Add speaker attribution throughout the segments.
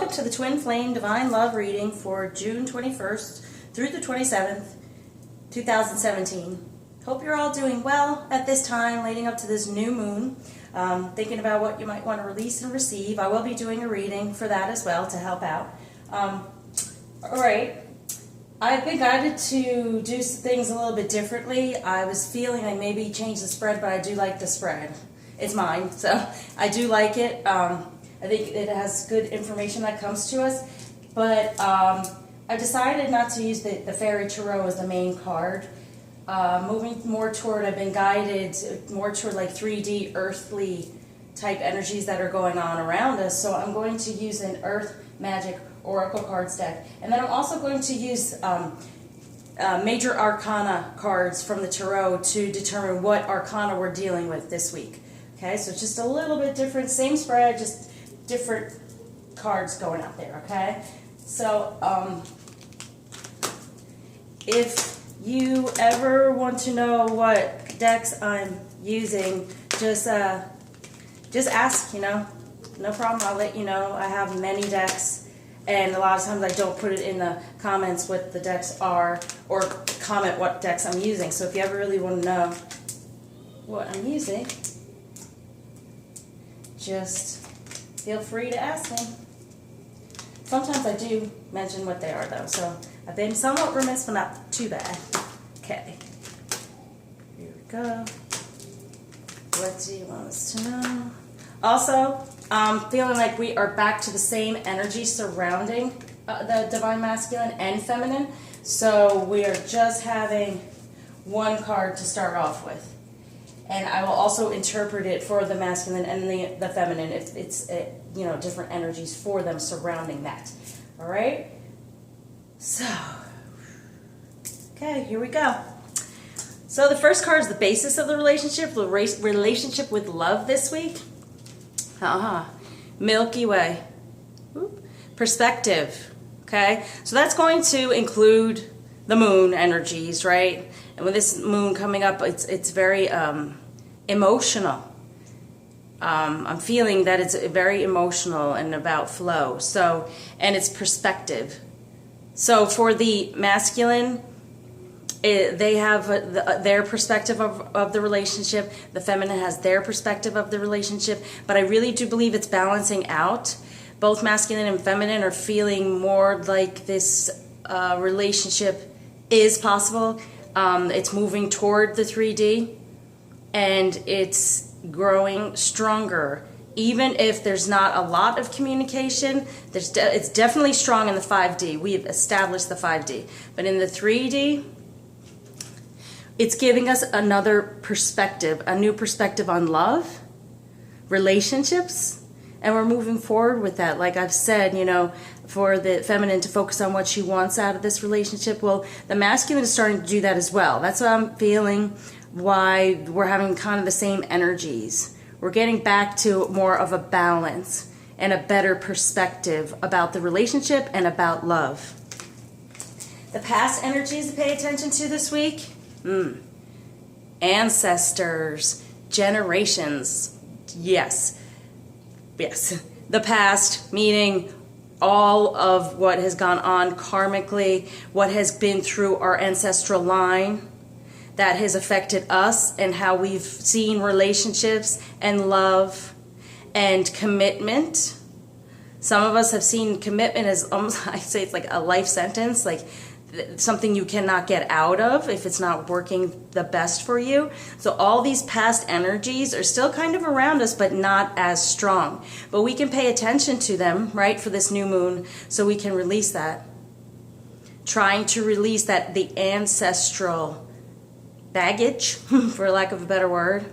Speaker 1: welcome to the Twin Flame Divine Love reading for June 21st through the 27th, 2017. Hope you're all doing well at this time leading up to this new moon. Thinking about what you might want to release and receive. I will be doing a reading for that as well to help out. Alright, I've been guided to do things a little bit differently. I was feeling like maybe change the spread, but I do like the spread. It's mine, so I do like it. I think it has good information that comes to us, but I decided not to use the Fairy Tarot as the main card. Moving more toward, I've been guided more toward like 3D earthly type energies that are going on around us, so I'm going to use an Earth Magic Oracle cards deck, and then I'm also going to use major arcana cards from the Tarot to determine what arcana we're dealing with this week. Okay, so just a little bit different, same spread, just different cards going out there, okay? So, if you ever want to know what decks I'm using, just ask, no problem, I'll let you know. I have many decks, and a lot of times I don't put it in the comments what the decks are, or comment what decks I'm using. So if you ever really want to know what I'm using, just feel free to ask me. Sometimes I do mention what they are though, so I've been somewhat remiss, but not too bad. Okay, here we go. What do you want us to know? Also, feeling like we are back to the same energy surrounding the Divine Masculine and Feminine, so we are just having one card to start off with. And I will also interpret it for the masculine and the feminine if it's different energies for them surrounding that. All right. So, okay, here we go. So the first card is the basis of the relationship with love this week. Milky Way. Perspective. Okay, so that's going to include the moon energies, right? And with this moon coming up, it's very emotional. I'm feeling that it's very emotional and about flow. So, and it's perspective. So for the masculine, they have their perspective of the relationship. The feminine has their perspective of the relationship. But I really do believe it's balancing out. Both masculine and feminine are feeling more like this relationship is possible. It's moving toward the 3D, and it's growing stronger. Even if there's not a lot of communication, it's definitely strong in the 5D. We've established the 5D. But in the 3D, it's giving us another perspective, a new perspective on love, relationships, and we're moving forward with that. Like I've said, for the feminine to focus on what she wants out of this relationship. Well, the masculine is starting to do that as well. That's what I'm feeling, why we're having kind of the same energies. We're getting back to more of a balance and a better perspective about the relationship and about love. The past energies to pay attention to this week. Ancestors, generations. Yes. The past, meaning all of what has gone on karmically, what has been through our ancestral line that has affected us and how we've seen relationships and love and commitment. Some of us have seen commitment as almost, I say it's like a life sentence, like something you cannot get out of if it's not working the best for you. So all these past energies are still kind of around us, but not as strong. But we can pay attention to them, right, for this new moon, so we can release that. Trying to release the ancestral baggage, for lack of a better word.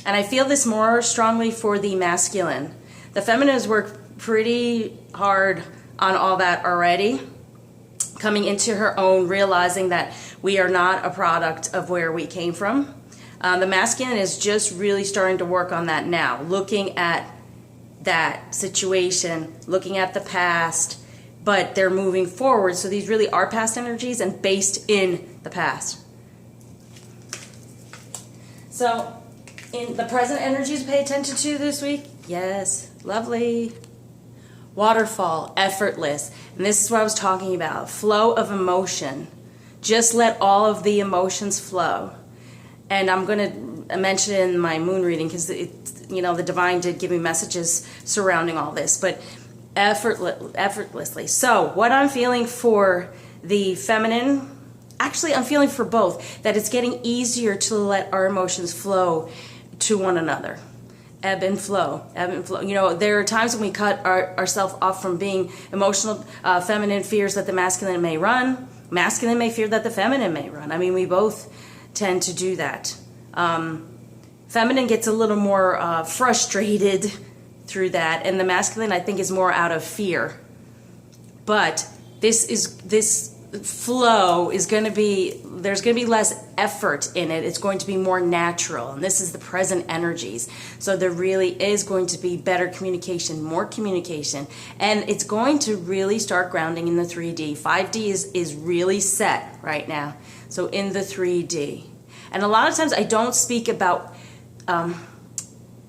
Speaker 1: And I feel this more strongly for the masculine. The feminine has worked pretty hard on all that already, coming into her own, realizing that we are not a product of where we came from. The masculine is just really starting to work on that now, looking at that situation, looking at the past, but they're moving forward. So these really are past energies and based in the past. So in the present energies to pay attention to this week, yes, lovely. waterfall, effortless. And this is what I was talking about, flow of emotion. Just let all of the emotions flow. And I'm going to mention it in my moon reading because, the divine did give me messages surrounding all this, but effortlessly. So what I'm feeling for the feminine, actually I'm feeling for both, that it's getting easier to let our emotions flow to one another. Ebb and flow, ebb and flow. There are times when we cut ourselves off from being emotional. Feminine fears that the masculine may run. Masculine may fear that the feminine may run. I mean, we both tend to do that. Feminine gets a little more frustrated through that, and the masculine, I think, is more out of fear. But this flow is going to be, there's going to be less effort in it. It's going to be more natural, and this is the present energies. So there really is going to be better communication, more communication, and it's going to really start grounding in the 3D. 5D is really set right now, so in the 3D. And a lot of times I don't speak about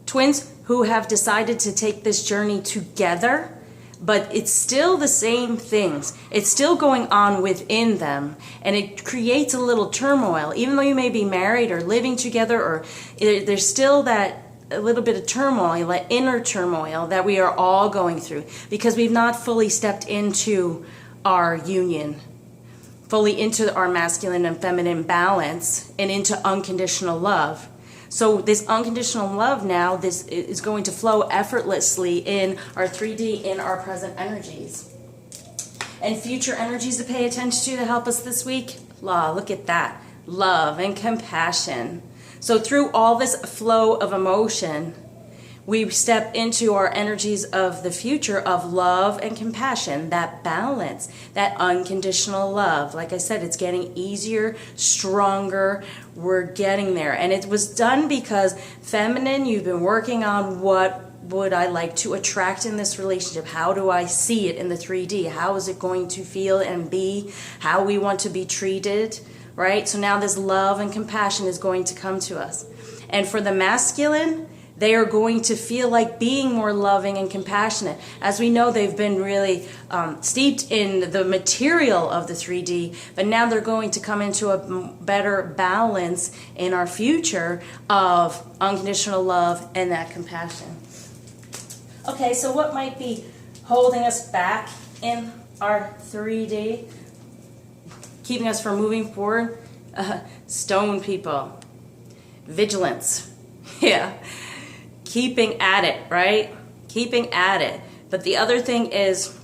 Speaker 1: twins who have decided to take this journey together, but it's still the same things. It's still going on within them, and it creates a little turmoil. Even though you may be married or living together, or there's still that a little bit of turmoil, that inner turmoil that we are all going through because we've not fully stepped into our union, fully into our masculine and feminine balance, and into unconditional love. So this unconditional love now, this is going to flow effortlessly in our 3D, in our present energies. And future energies to pay attention to help us this week, look at that, love and compassion. So through all this flow of emotion, we step into our energies of the future of love and compassion, that balance, that unconditional love. Like I said, it's getting easier, stronger. We're getting there. And it was done because feminine, you've been working on what would I like to attract in this relationship? How do I see it in the 3D? How is it going to feel and be? How we want to be treated, right? So now this love and compassion is going to come to us. And for the masculine, they are going to feel like being more loving and compassionate. As we know, they've been really steeped in the material of the 3D, but now they're going to come into a better balance in our future of unconditional love and that compassion. Okay, so what might be holding us back in our 3D, keeping us from moving forward? Stone people. Vigilance. Yeah. Keeping at it, right? Keeping at it. But the other thing is,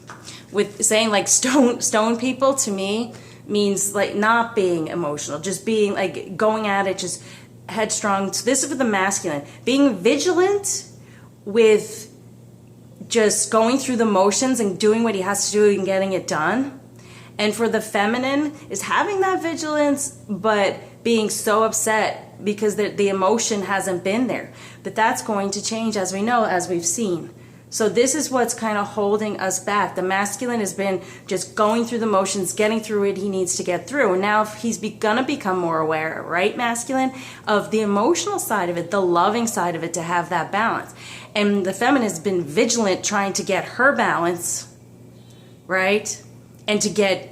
Speaker 1: with saying like stone people, to me means like not being emotional, just being like going at it, just headstrong. So this is for the masculine. Being vigilant with just going through the motions and doing what he has to do and getting it done. And for the feminine is having that vigilance, but being so upset because the emotion hasn't been there. But that's going to change, as we know, as we've seen. So this is what's kind of holding us back. The masculine has been just going through the motions, getting through what he needs to get through. And now he's gonna become more aware, right, masculine, of the emotional side of it, the loving side of it, to have that balance. And the feminine has been vigilant trying to get her balance, right? And to get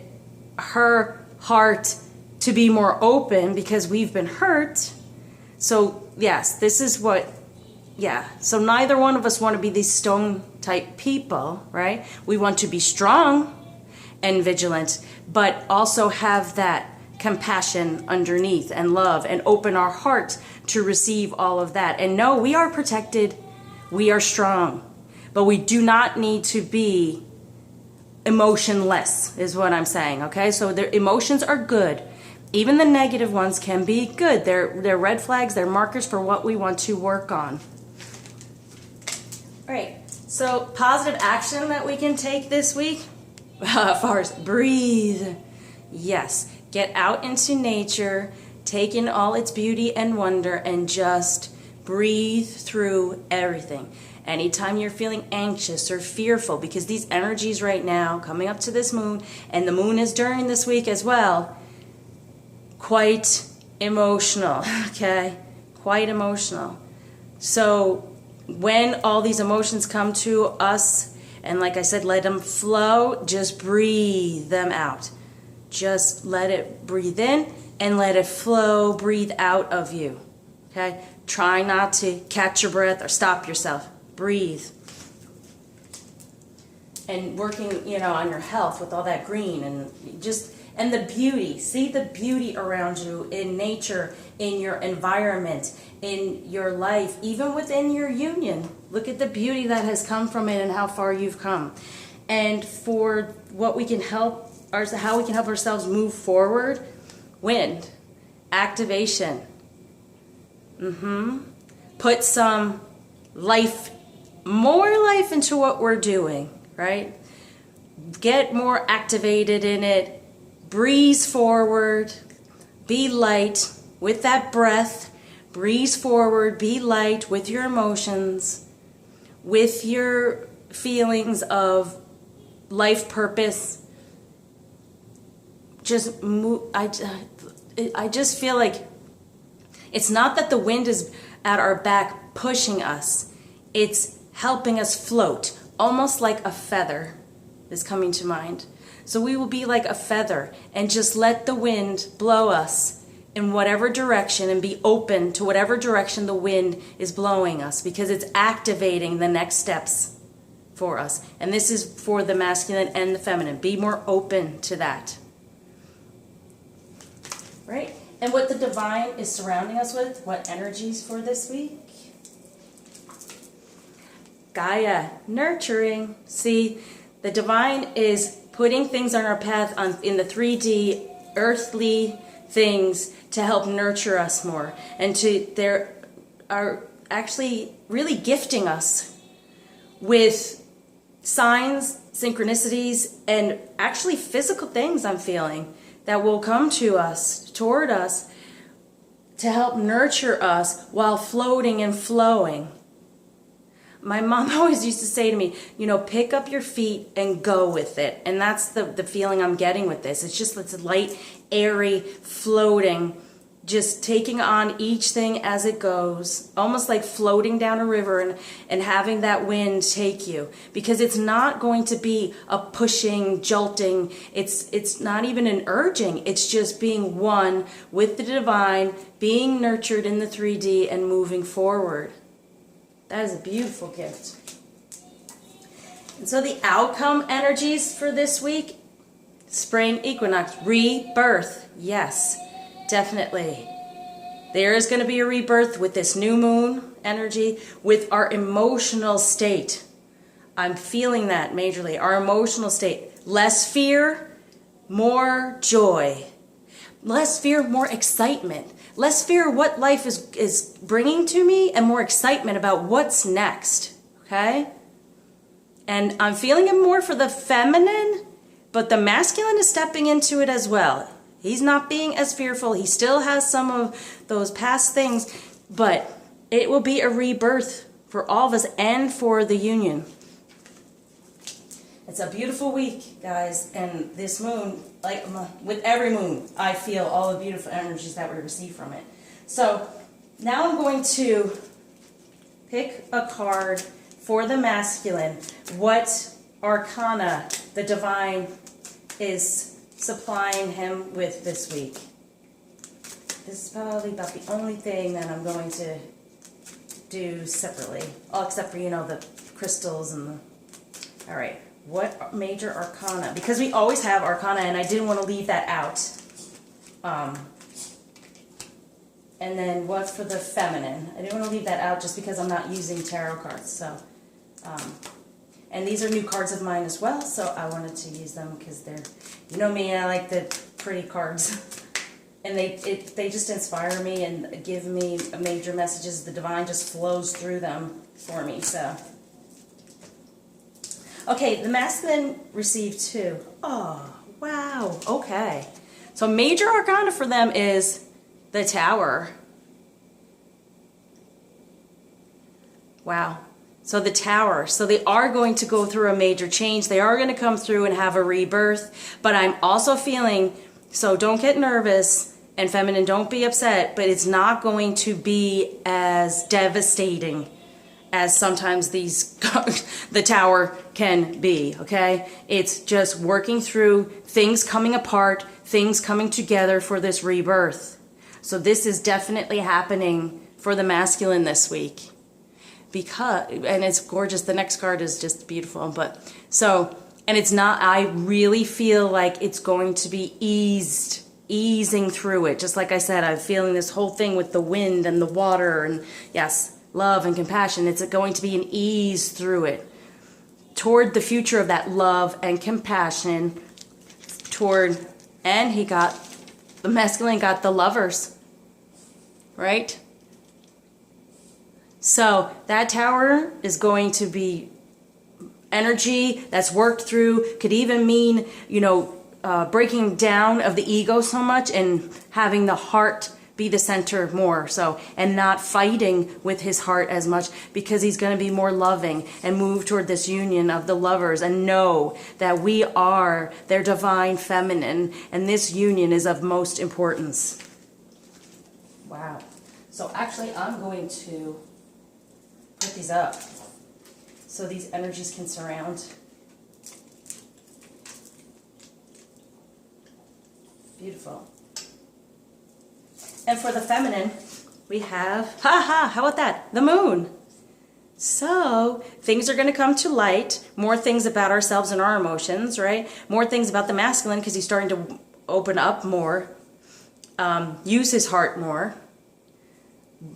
Speaker 1: her heart to be more open because we've been hurt. So yes, this is what, yeah. So neither one of us want to be these stone type people, right? We want to be strong and vigilant, but also have that compassion underneath and love and open our heart to receive all of that. And no, we are protected. We are strong, but we do not need to be emotionless is what I'm saying. Okay. So their emotions are good. Even the negative ones can be good. They're red flags. They're markers for what we want to work on. All right. So positive action that we can take this week. First, breathe. Yes. Get out into nature. Take in all its beauty and wonder and just breathe through everything. Anytime you're feeling anxious or fearful, because these energies right now coming up to this moon, and the moon is during this week as well, quite emotional, okay? Quite emotional. So when all these emotions come to us, And like I said, let them flow. Just breathe them out. Just let it breathe in and let it flow, breathe out of you. Okay? Try not to catch your breath or stop yourself. Breathe. And working, you know, on your health with all that green and the beauty. See the beauty around you in nature, in your environment, in your life, even within your union. Look at the beauty that has come from it and how far you've come. And for what we can help, how we can help ourselves move forward, wind, activation. Put some life, more life into what we're doing, right? Get more activated in it. Breeze forward. Be light with that breath. Breeze forward. Be light with your emotions, with your feelings of life purpose. Just move. I just feel like it's not that the wind is at our back pushing us. It's helping us float, almost like a feather is coming to mind. So we will be like a feather and just let the wind blow us in whatever direction and be open to whatever direction the wind is blowing us, because it's activating the next steps for us. And this is for the masculine and the feminine. Be more open to that. Right? And what the divine is surrounding us with, what energies for this week? Gaia, nurturing. See, the divine is putting things on our path in the 3D, earthly things to help nurture us more. And they are actually really gifting us with signs, synchronicities, and actually physical things I'm feeling that will come to us, toward us, to help nurture us while floating and flowing. My mom always used to say to me, you know, pick up your feet and go with it. And that's the feeling I'm getting with this. It's light, airy, floating, just taking on each thing as it goes, almost like floating down a river and having that wind take you. Because it's not going to be a pushing, jolting. It's not even an urging. It's just being one with the divine, being nurtured in the 3D and moving forward. That is a beautiful gift. And so the outcome energies for this week, spring equinox, rebirth. Yes, definitely. There is going to be a rebirth with this new moon energy, with our emotional state. I'm feeling that majorly. Our emotional state. Less fear, more joy. Less fear, more excitement. Less fear what life is bringing to me, and more excitement about what's next, okay? And I'm feeling it more for the feminine, but the masculine is stepping into it as well. He's not being as fearful. He still has some of those past things, but it will be a rebirth for all of us and for the union. It's a beautiful week, guys, and this moon, like with every moon, I feel all the beautiful energies that we receive from it. So now I'm going to pick a card for the masculine. What arcana the divine is supplying him with this week. This is probably about the only thing that I'm going to do separately. All except for, you know, the crystals and the... All right. What major arcana? Because we always have arcana, and I didn't want to leave that out. And then what's for the feminine? I didn't want to leave that out just because I'm not using tarot cards. So, and these are new cards of mine as well, so I wanted to use them because they're, you know me, I like the pretty cards. And they just inspire me and give me major messages. The divine just flows through them for me, so... Okay, the masculine received 2. Oh, wow. Okay. So major arcana for them is the Tower. Wow. So the Tower. So they are going to go through a major change. They are going to come through and have a rebirth. But I'm also feeling, so don't get nervous, and feminine, don't be upset, but it's not going to be as devastating as sometimes these the tower can be, okay? It's just working through things coming apart, things coming together for this rebirth. So this is definitely happening for the masculine this week. And it's gorgeous. The next card is just beautiful. But so, and it's not, I really feel like it's going to be easing through it. Just like I said, I'm feeling this whole thing with the wind and the water and yes, love and compassion. It's going to be an ease through it toward the future of that love and compassion and the masculine got the Lovers, right? So that tower is going to be energy that's worked through, could even mean, breaking down of the ego so much and having the heart be the center more so, and not fighting with his heart as much, because he's going to be more loving and move toward this union of the Lovers and know that we are their divine feminine, and this union is of most importance. Wow. So actually I'm going to put these up so these energies can surround. Beautiful. And for the feminine, we have, how about that? The moon. So things are going to come to light, more things about ourselves and our emotions, right? More things about the masculine because he's starting to open up more, use his heart more,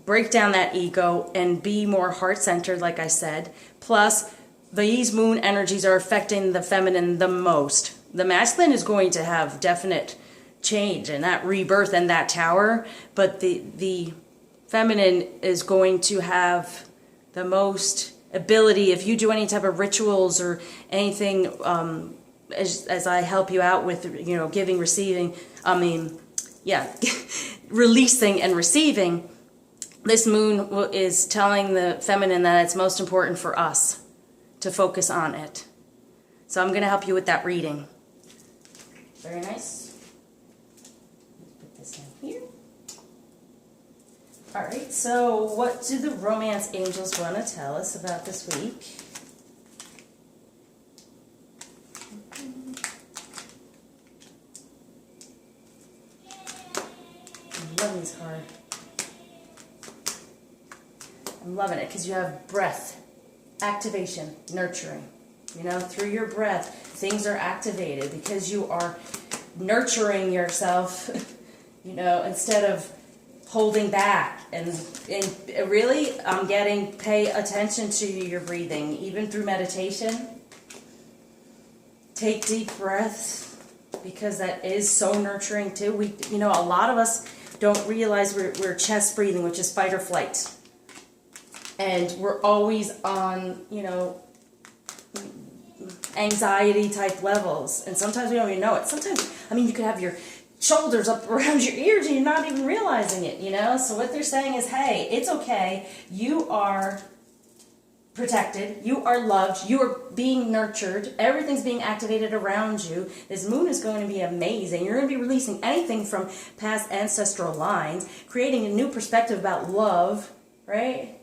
Speaker 1: break down that ego and be more heart-centered, like I said. Plus, these moon energies are affecting the feminine the most. The masculine is going to have definite change and that rebirth and that tower, but the feminine is going to have the most ability. If you do any type of rituals or anything, as I help you out with, giving, receiving, releasing and receiving, this moon is telling the feminine that it's most important for us to focus on it. So I'm going to help you with that reading. Very nice. Put this down here. All right, so what do the romance angels want to tell us about this week? I'm loving this card. I'm loving it because you have breath, activation, nurturing. Through your breath, things are activated because you are nurturing yourself, instead of holding back. And really, I'm getting, pay attention to your breathing, even through meditation. Take deep breaths because that is so nurturing too. A lot of us don't realize we're chest breathing, which is fight or flight. And we're always on, anxiety type levels. And sometimes we don't even know it. Sometimes, you could have your shoulders up around your ears and you're not even realizing it, So what they're saying is, hey, it's okay. You are protected. You are loved. You are being nurtured. Everything's being activated around you. This moon is going to be amazing. You're going to be releasing anything from past ancestral lines, creating a new perspective about love, right?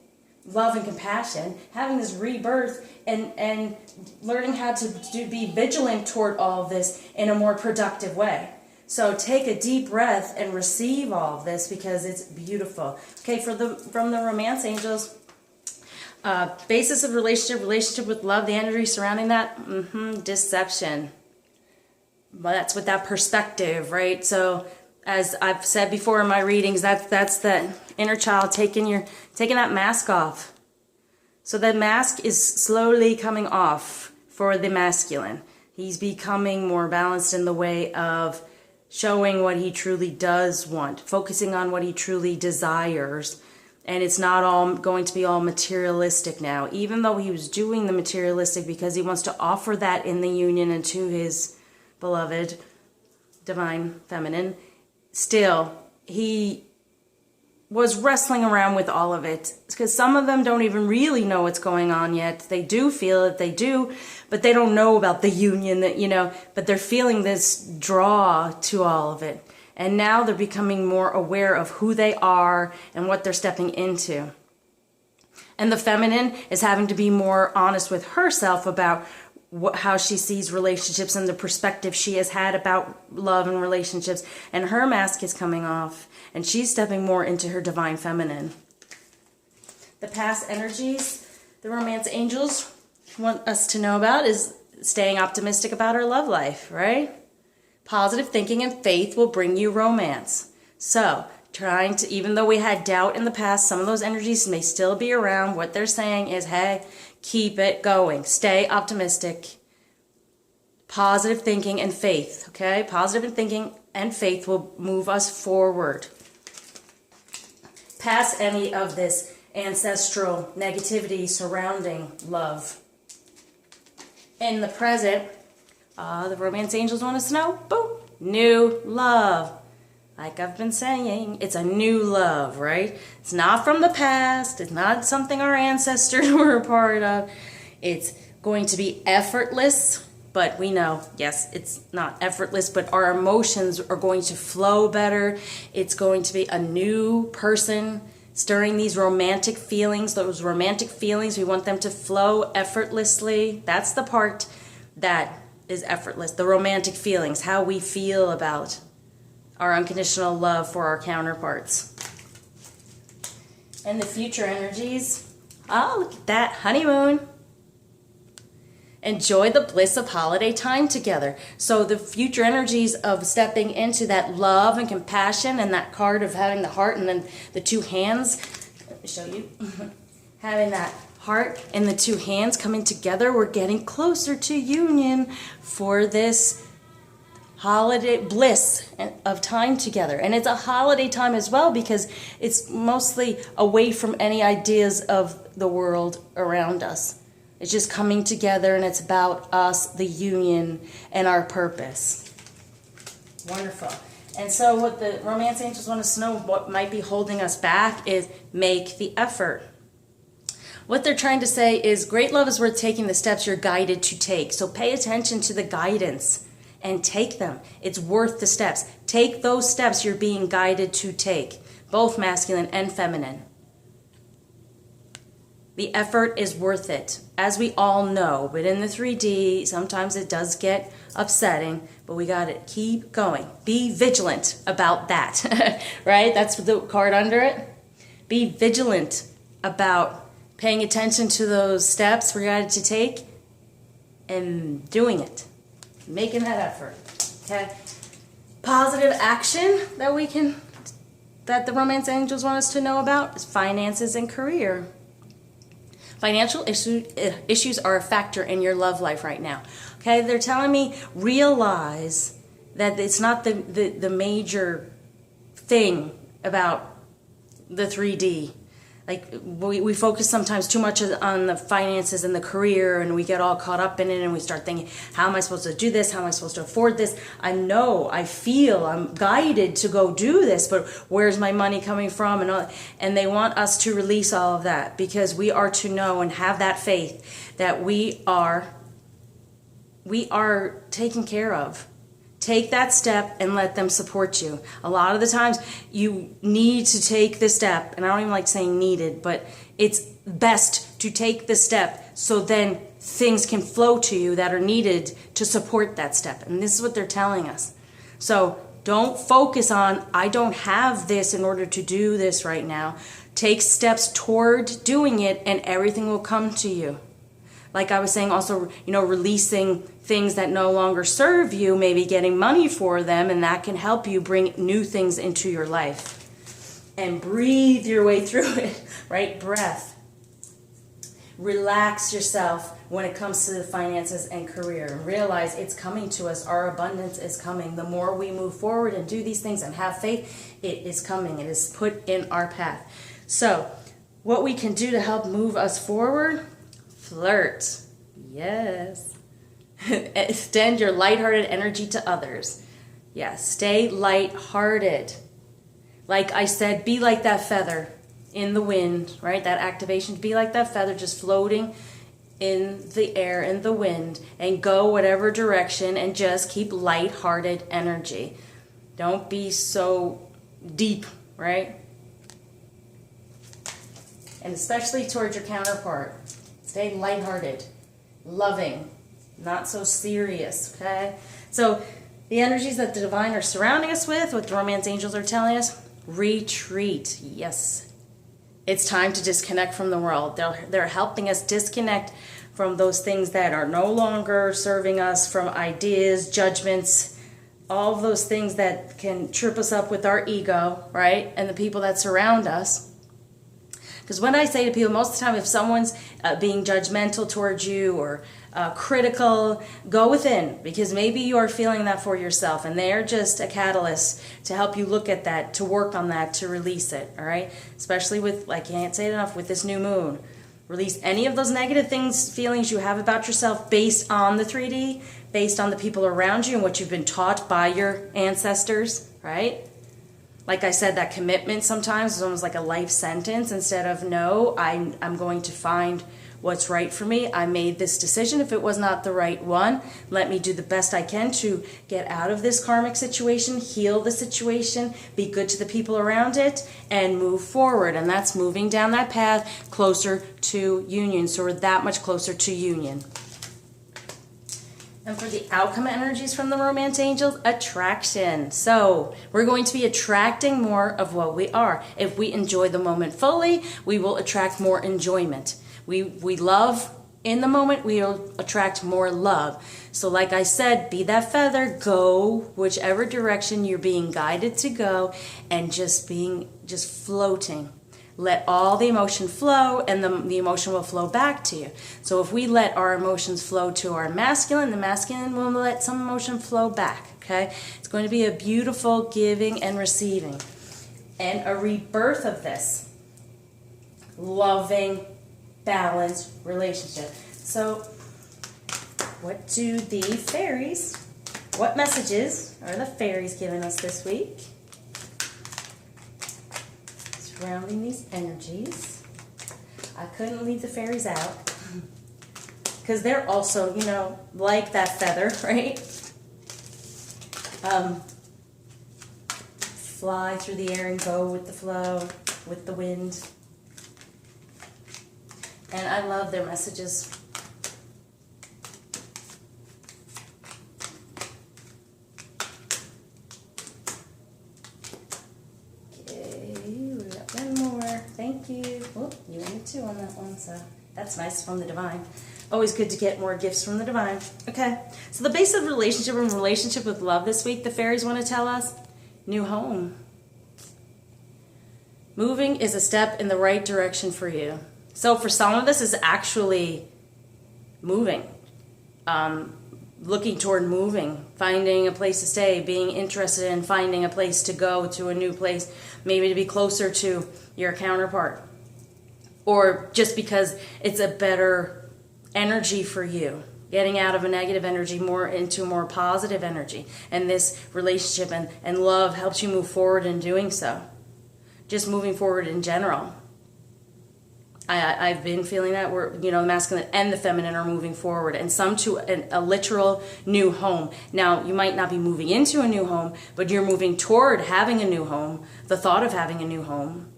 Speaker 1: Love and compassion, having this rebirth and learning how to be vigilant toward all of this in a more productive way. So take a deep breath and receive all of this because it's beautiful. Okay, from the romance angels, basis of relationship with love, the energy surrounding that, deception. Well, that's with that perspective, right? So as I've said before in my readings, that's the inner child taking that mask off. So the mask is slowly coming off for the masculine. He's becoming more balanced in the way of showing what he truly does want, focusing on what he truly desires. And it's not all going to be all materialistic now, even though he was doing the materialistic because he wants to offer that in the union and to his beloved divine feminine. Still, he was wrestling around with all of it because some of them don't even really know what's going on yet. They do feel it, they do, but they don't know about the union but they're feeling this draw to all of it. And now they're becoming more aware of who they are and what they're stepping into. And the feminine is having to be more honest with herself about how she sees relationships and the perspective she has had about love and relationships. And her mask is coming off, and she's stepping more into her divine feminine. The past energies the romance angels want us to know about is staying optimistic about our love life, right? Positive thinking and faith will bring you romance. So, trying to, even though we had doubt in the past, some of those energies may still be around. What they're saying is, hey, keep it going. Stay optimistic. Positive thinking and faith, okay? Positive thinking and faith will move us forward. Past any of this ancestral negativity surrounding love. In the present, the romance angels want us to know, boom, new love. Like I've been saying, it's a new love, right? It's not from the past. It's not something our ancestors were a part of. It's going to be effortless, but we know, yes, it's not effortless, but our emotions are going to flow better. It's going to be a new person stirring these romantic feelings. Those romantic feelings, we want them to flow effortlessly. That's the part that is effortless. The romantic feelings, how we feel about our unconditional love for our counterparts. And the future energies, oh, look at that, honeymoon. Enjoy the bliss of holiday time together. So the future energies of stepping into that love and compassion, and that card of having the heart and then the two hands. Let me show you. Having that heart and the two hands coming together. We're getting closer to union for this holiday bliss of time together. And it's a holiday time as well because it's mostly away from any ideas of the world around us. It's just coming together, and it's about us, the union, and our purpose. Wonderful. And so what the romance angels want us to know, what might be holding us back, is make the effort. What they're trying to say is great love is worth taking the steps you're guided to take. So pay attention to the guidance and take them. It's worth the steps. Take those steps you're being guided to take, both masculine and feminine. The effort is worth it, as we all know. But in the 3D, sometimes it does get upsetting, but we got to keep going. Be vigilant about that, right? That's the card under it. Be vigilant about paying attention to those steps we're guided to take and doing it, making that effort, okay? Positive action that the romance angels want us to know about is finances and career. Financial issues are a factor in your love life right now. Okay, they're telling me realize that it's not the major thing about the 3D. Like we focus sometimes too much on the finances and the career, and we get all caught up in it, and we start thinking, how am I supposed to do this? How am I supposed to afford this? I know, I feel, I'm guided to go do this, but where's my money coming from? And they want us to release all of that, because we are to know and have that faith that we are taken care of. Take that step and let them support you. A lot of the times you need to take the step, and I don't even like saying needed, but it's best to take the step so then things can flow to you that are needed to support that step. And this is what they're telling us. So don't focus on, I don't have this in order to do this right now. Take steps toward doing it, and everything will come to you. Like I was saying, also, releasing things that no longer serve you, maybe getting money for them, and that can help you bring new things into your life. And breathe your way through it, right? Breath. Relax yourself when it comes to the finances and career. And realize it's coming to us. Our abundance is coming. The more we move forward and do these things and have faith, it is coming. It is put in our path. So, what we can do to help move us forward? Flirt. Yes. Extend your lighthearted energy to others. Yes. Stay lighthearted. Like I said, be like that feather in the wind, right? That activation. Be like that feather just floating in the air, in the wind, and go whatever direction, and just keep lighthearted energy. Don't be so deep, right? and especially towards your counterpart. Stay lighthearted, loving, not so serious, okay? So the energies that the divine are surrounding us with, what the romance angels are telling us, retreat. Yes. It's time to disconnect from the world. They're helping us disconnect from those things that are no longer serving us, from ideas, judgments, all of those things that can trip us up with our ego, right? And the people that surround us. Because when I say to people, most of the time, if someone's being judgmental towards you or critical, go within, because maybe you are feeling that for yourself, and they are just a catalyst to help you look at that, to work on that, to release it, all right? Especially with, like, I can't say it enough, with this new moon. Release any of those negative things, feelings you have about yourself based on the 3D, based on the people around you and what you've been taught by your ancestors, right? Like I said, that commitment sometimes is almost like a life sentence instead of, no, I'm going to find what's right for me. I made this decision. If it was not the right one, let me do the best I can to get out of this karmic situation, heal the situation, be good to the people around it, and move forward. And that's moving down that path closer to union. So we're that much closer to union. And for the outcome energies from the romance angels, attraction. So we're going to be attracting more of what we are. If we enjoy the moment fully, we will attract more enjoyment. We love in the moment, we will attract more love. So like I said, be that feather, go whichever direction you're being guided to go, and just floating. Let all the emotion flow, and the emotion will flow back to you. So if we let our emotions flow to our masculine, the masculine will let some emotion flow back, okay? It's going to be a beautiful giving and receiving. And a rebirth of this loving, balanced relationship. So what do the fairies, what messages are the fairies giving us this week? Surrounding these energies. I couldn't leave the fairies out because they're also, you know, like that feather, right? Fly through the air and go with the flow, with the wind. And I love their messages. Thank you. Oh, you ended too on that one, so that's nice from the divine. Always good to get more gifts from the divine. Okay, so the base of relationship and relationship with love this week, the fairies want to tell us, new home. Moving is a step in the right direction for you. So for some of this is actually moving, looking toward moving, finding a place to stay, being interested in finding a place to go to a new place, maybe to be closer to your counterpart, or just because it's a better energy for you, getting out of a negative energy more into a more positive energy. And this relationship and love helps you move forward in doing so. Just moving forward in general. I've been feeling that where, you know, the masculine and the feminine are moving forward, and some to a literal new home. Now, you might not be moving into a new home, but you're moving toward having a new home, the thought of having a new home,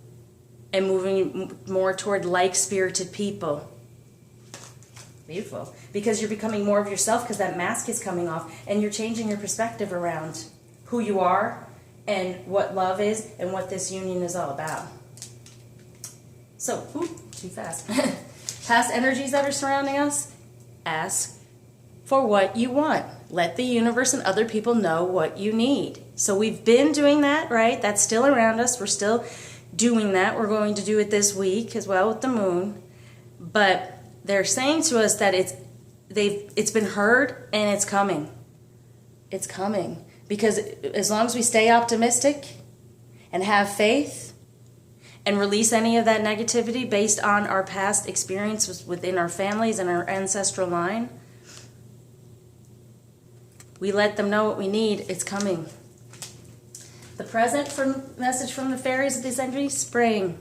Speaker 1: and moving more toward like-spirited people. Beautiful. Because you're becoming more of yourself, because that mask is coming off, and you're changing your perspective around who you are and what love is and what this union is all about. So, too fast. Past energies that are surrounding us, ask for what you want. Let the universe and other people know what you need. So we've been doing that, right? That's still around us. We're still doing that. We're going to do it this week as well with the moon. But they're saying to us that it's been heard and it's coming. It's coming. Because as long as we stay optimistic and have faith, and release any of that negativity based on our past experiences within our families and our ancestral line, we let them know what we need, it's coming. The present message from the fairies of this energy, spring.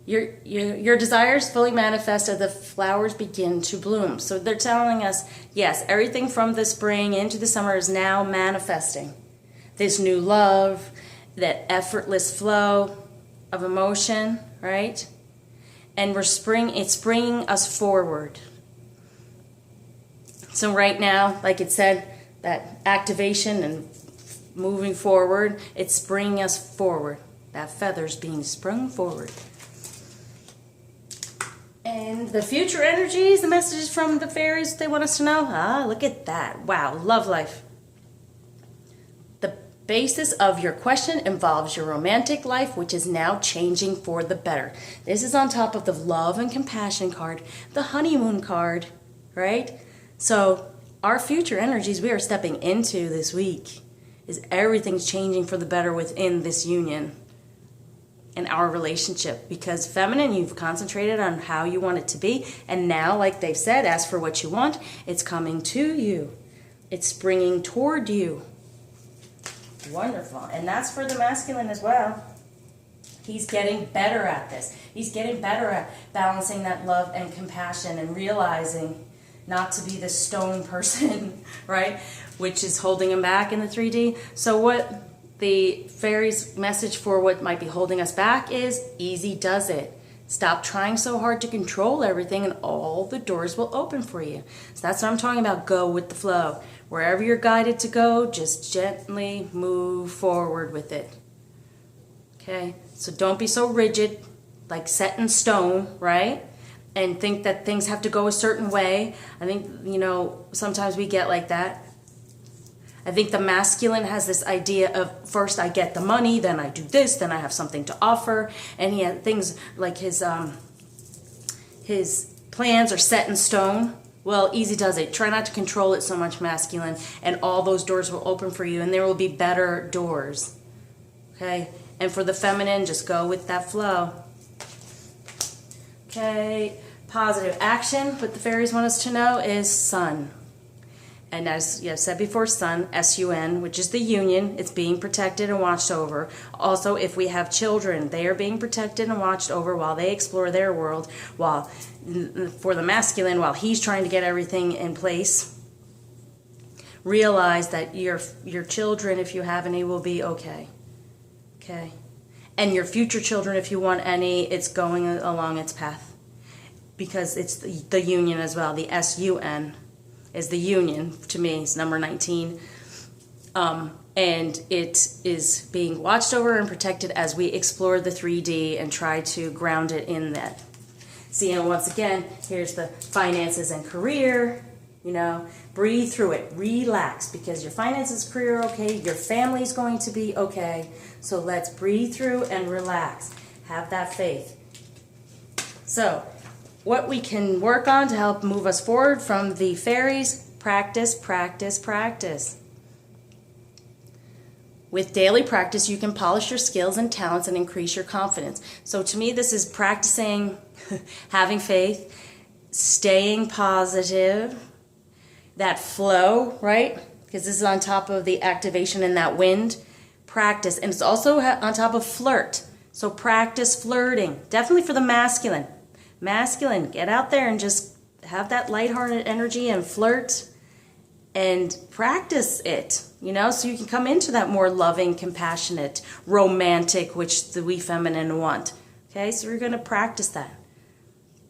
Speaker 1: Your desires fully manifest as the flowers begin to bloom. So they're telling us, yes, everything from the spring into the summer is now manifesting. This new love, that effortless flow, of emotion, right? And it's springing us forward. So right now, like it said, that activation and moving forward, it's springing us forward. That feather's being sprung forward. And the future energies, the messages from the fairies they want us to know. Ah, look at that. Wow, love life. The basis of your question involves your romantic life, which is now changing for the better. This is on top of the love and compassion card, the honeymoon card, right? So our future energies we are stepping into this week is everything's changing for the better within this union. In our relationship, because feminine, you've concentrated on how you want it to be, and now, like they've said, ask for what you want. It's coming to you. It's springing toward you. Wonderful. And that's for the masculine as well. He's getting better at this. He's getting better at balancing that love and compassion and realizing not to be the stone person, right? Which is holding him back in the 3D. So what the fairies' message for what might be holding us back is easy does it. Stop trying so hard to control everything and all the doors will open for you. So that's what I'm talking about. Go with the flow. Wherever you're guided to go, just gently move forward with it. Okay? So don't be so rigid, like set in stone, right? And think that things have to go a certain way. I think, sometimes we get like that. I think the masculine has this idea of first I get the money, then I do this, then I have something to offer, and he had things like his plans are set in stone. Well, easy does it. Try not to control it so much, masculine, and all those doors will open for you, and there will be better doors. Okay? And for the feminine, just go with that flow. Okay? Positive action, what the fairies want us to know is sun. And as you said before, sun, S-U-N, which is the union, it's being protected and watched over. Also, if we have children, they are being protected and watched over while they explore their world. While for the masculine, while he's trying to get everything in place, realize that your children, if you have any, will be okay. Okay? And your future children, if you want any, it's going along its path. Because it's the union as well, the S-U-N. Is the union, to me, it's number 19. And it is being watched over and protected as we explore the 3D and try to ground it in that. See, and once again, here's the finances and career. Breathe through it, relax, because your finances, career are okay, your family's going to be okay. So let's breathe through and relax. Have that faith. So, what we can work on to help move us forward from the fairies, practice, practice, practice. With daily practice, you can polish your skills and talents and increase your confidence. So to me, this is practicing having faith, staying positive, that flow, right? Because this is on top of the activation in that wind. Practice. And it's also on top of flirt. So practice flirting. Definitely for the masculine. Masculine, get out there and just have that lighthearted energy and flirt and practice it, so you can come into that more loving, compassionate, romantic, which we feminine want. Okay, so we're going to practice that.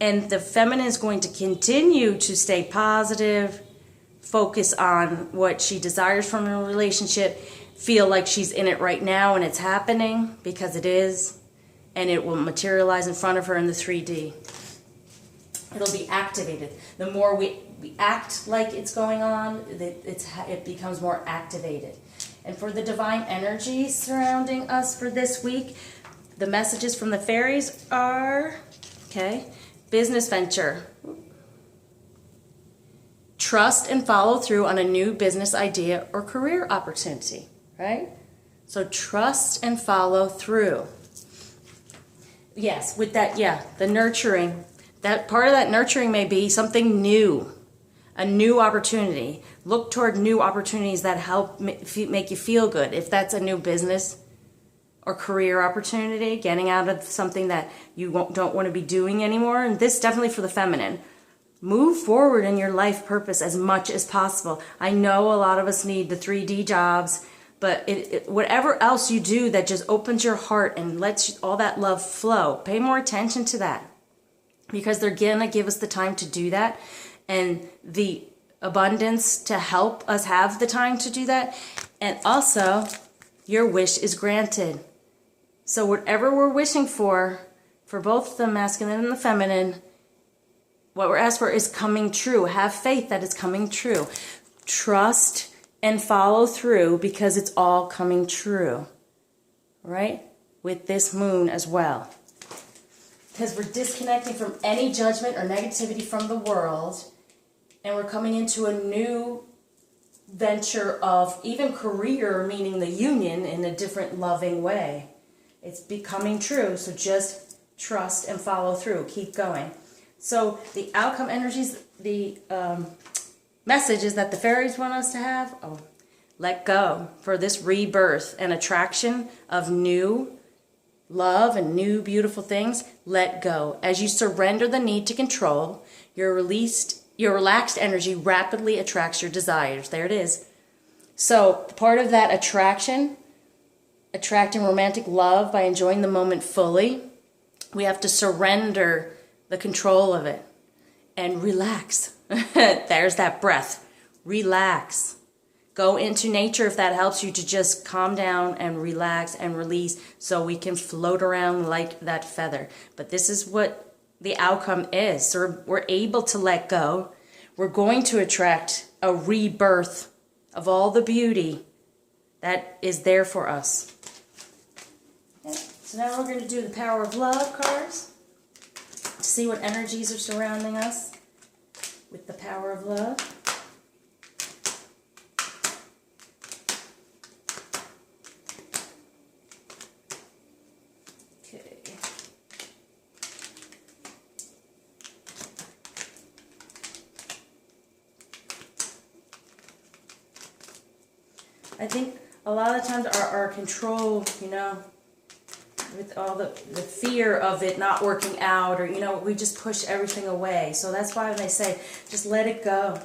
Speaker 1: And the feminine is going to continue to stay positive, focus on what she desires from a relationship, feel like she's in it right now and it's happening, because it is, and it will materialize in front of her in the 3D. It'll be activated. The more we act like it's going on, it becomes more activated. And for the divine energy surrounding us for this week, the messages from the fairies are, business venture. Trust and follow through on a new business idea or career opportunity, right? So trust and follow through. Yes, with that, the nurturing. That part of that nurturing may be something new, a new opportunity. Look toward new opportunities that help make you feel good. If that's a new business or career opportunity, getting out of something that you don't want to be doing anymore. And this definitely for the feminine. Move forward in your life purpose as much as possible. I know a lot of us need the 3D jobs, But whatever else you do that just opens your heart and lets all that love flow, pay more attention to that. Because they're going to give us the time to do that. And the abundance to help us have the time to do that. And also, your wish is granted. So whatever we're wishing for both the masculine and the feminine, what we're asked for is coming true. Have faith that it's coming true. Trust and follow through because it's all coming true, right? With this moon as well. Because we're disconnecting from any judgment or negativity from the world, and we're coming into a new venture of even career, meaning the union, in a different loving way. It's becoming true, so just trust and follow through. Keep going. So the outcome energies, the messages that the fairies want us to have, let go for this rebirth and attraction of new love and new beautiful things. Let go. As you surrender the need to control, your relaxed energy rapidly attracts your desires. There it is. So part of that attracting romantic love by enjoying the moment fully, we have to surrender the control of it and relax. There's that breath. Relax. Go into nature if that helps you to just calm down and relax and release so we can float around like that feather. But this is what the outcome is. So we're able to let go. We're going to attract a rebirth of all the beauty that is there for us. Okay. So now we're going to do the Power of Love cards to see what energies are surrounding us with the Power of Love. Okay. I think a lot of times our control, with all the fear of it not working out, or we just push everything away. So that's why when they say just let it go,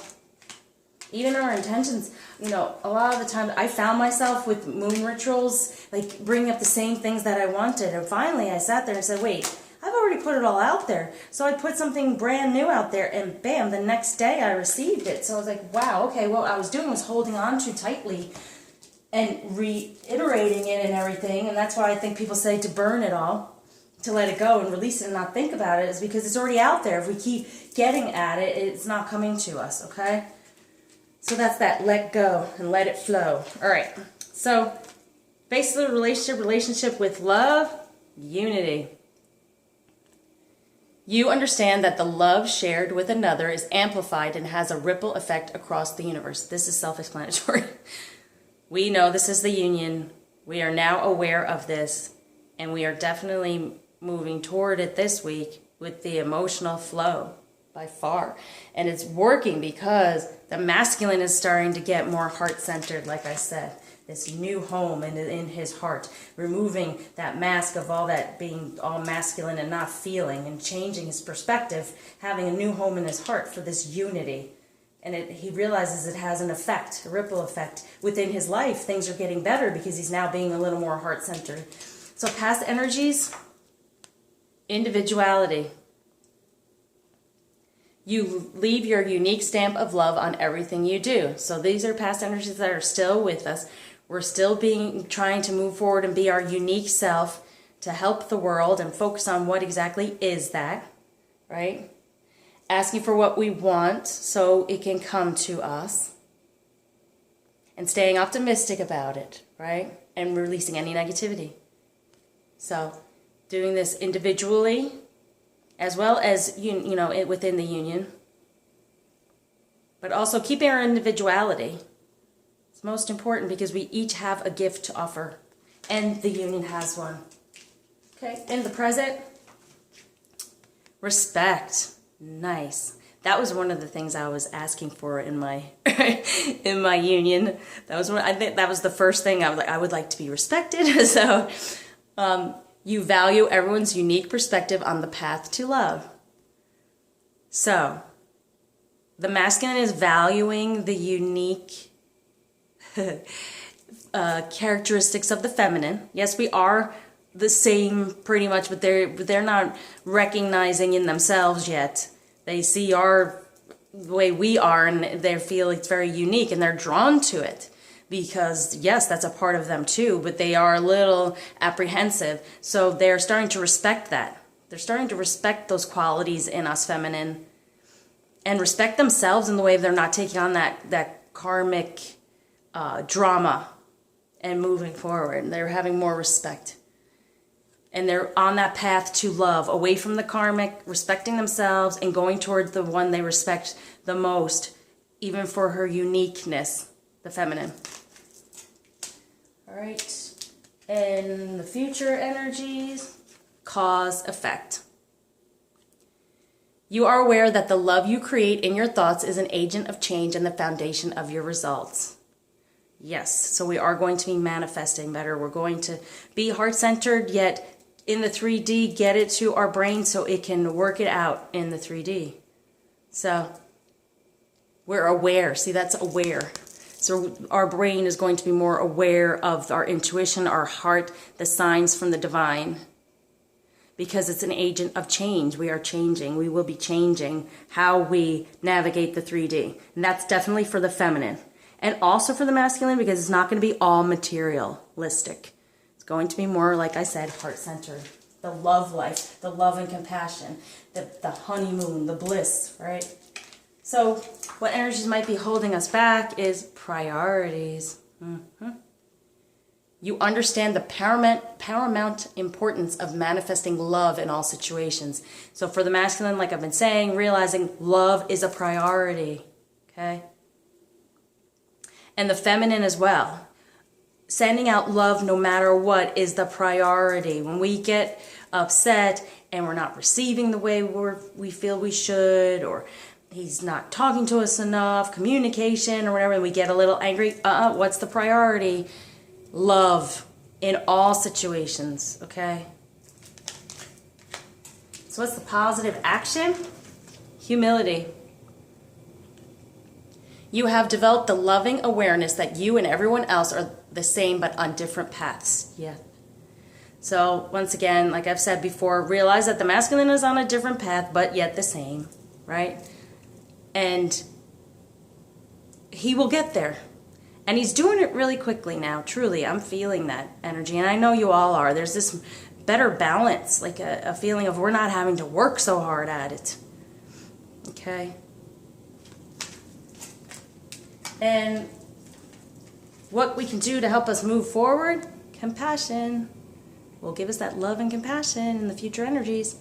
Speaker 1: even our intentions, a lot of the time I found myself with moon rituals like bringing up the same things that I wanted, and finally I sat there and said, wait, I've already put it all out there. So I put something brand new out there, and bam, the next day I received it. So I was like, wow, okay, what I was doing was holding on too tightly and reiterating it and everything. And that's why I think people say to burn it all, to let it go and release it and not think about it, is because it's already out there. If we keep getting at it, it's not coming to us, okay? So that's that let go and let it flow. All right, so basically relationship with love, unity. You understand that the love shared with another is amplified and has a ripple effect across the universe. This is self-explanatory. We know this is the union. We are now aware of this, and we are definitely moving toward it this week with the emotional flow by far. And it's working because the masculine is starting to get more heart-centered, like I said. This new home in his heart, removing that mask of all that being all masculine and not feeling, and changing his perspective, having a new home in his heart for this unity. And he realizes it has an effect, a ripple effect within his life. Things are getting better because he's now being a little more heart-centered. So past energies, individuality. You leave your unique stamp of love on everything you do. So these are past energies that are still with us. We're still trying to move forward and be our unique self to help the world and focus on what exactly is that, right? Asking for what we want so it can come to us, and staying optimistic about it, right? And releasing any negativity. So doing this individually as well as within the union, but also keeping our individuality. It's most important because we each have a gift to offer, and the union has one. Okay, in the present, respect. Nice. That was one of the things I was asking for in my in my union. That was I think that was the first thing I would like to be respected. So you value everyone's unique perspective on the path to love. So the masculine is valuing the unique characteristics of the feminine. Yes, we are the same pretty much, but they're not recognizing in themselves yet. They see the way we are, and they feel it's very unique, and they're drawn to it because, yes, that's a part of them too, but they are a little apprehensive. So they're starting to respect that. They're starting to respect those qualities in us feminine and respect themselves in the way they're not taking on that karmic drama and moving forward. They're having more respect. And they're on that path to love, away from the karmic, respecting themselves and going towards the one they respect the most, even for her uniqueness, the feminine. All right. And the future energies, cause, effect. You are aware that the love you create in your thoughts is an agent of change and the foundation of your results. Yes, so we are going to be manifesting better. We're going to be heart-centered, yet in the 3D, get it to our brain so it can work it out in the 3D. So we're aware. See, that's aware. So our brain is going to be more aware of our intuition, our heart, the signs from the divine. Because it's an agent of change. We are changing. We will be changing how we navigate the 3D. And that's definitely for the feminine. And also for the masculine, because it's not going to be all materialistic. It's going to be more, like I said, heart-centered. The love life, the love and compassion, the honeymoon, the bliss, right? So what energies might be holding us back is priorities. You understand the paramount importance of manifesting love in all situations. So for the masculine, like I've been saying, realizing love is a priority, okay? And the feminine as well. Sending out love no matter what is the priority. When we get upset and we're not receiving the way we feel we should, or he's not talking to us enough, communication or whatever, and we get a little angry, what's the priority? Love in all situations, okay? So what's the positive action? Humility. You have developed the loving awareness that you and everyone else are the same but on different paths. Yeah. So once again, like I've said before, realize that the masculine is on a different path but yet the same, right? And he will get there. And he's doing it really quickly now, truly. I'm feeling that energy, and I know you all are. There's this better balance, like a feeling of we're not having to work so hard at it. Okay? And what we can do to help us move forward? Compassion will give us that love and compassion in the future energies.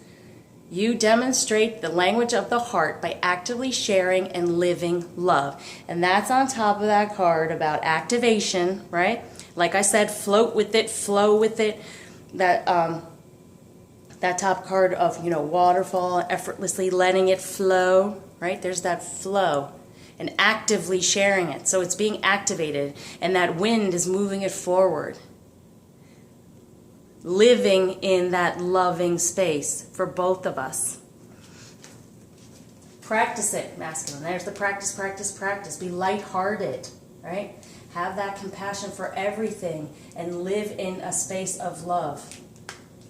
Speaker 1: You demonstrate the language of the heart by actively sharing and living love. And that's on top of that card about activation, right? Like I said, float with it, flow with it. That top card of, waterfall, effortlessly letting it flow, right? There's that flow. And actively sharing it. So it's being activated. And that wind is moving it forward. Living in that loving space for both of us. Practice it, masculine. There's the practice, practice, practice. Be lighthearted, right? Have that compassion for everything and live in a space of love.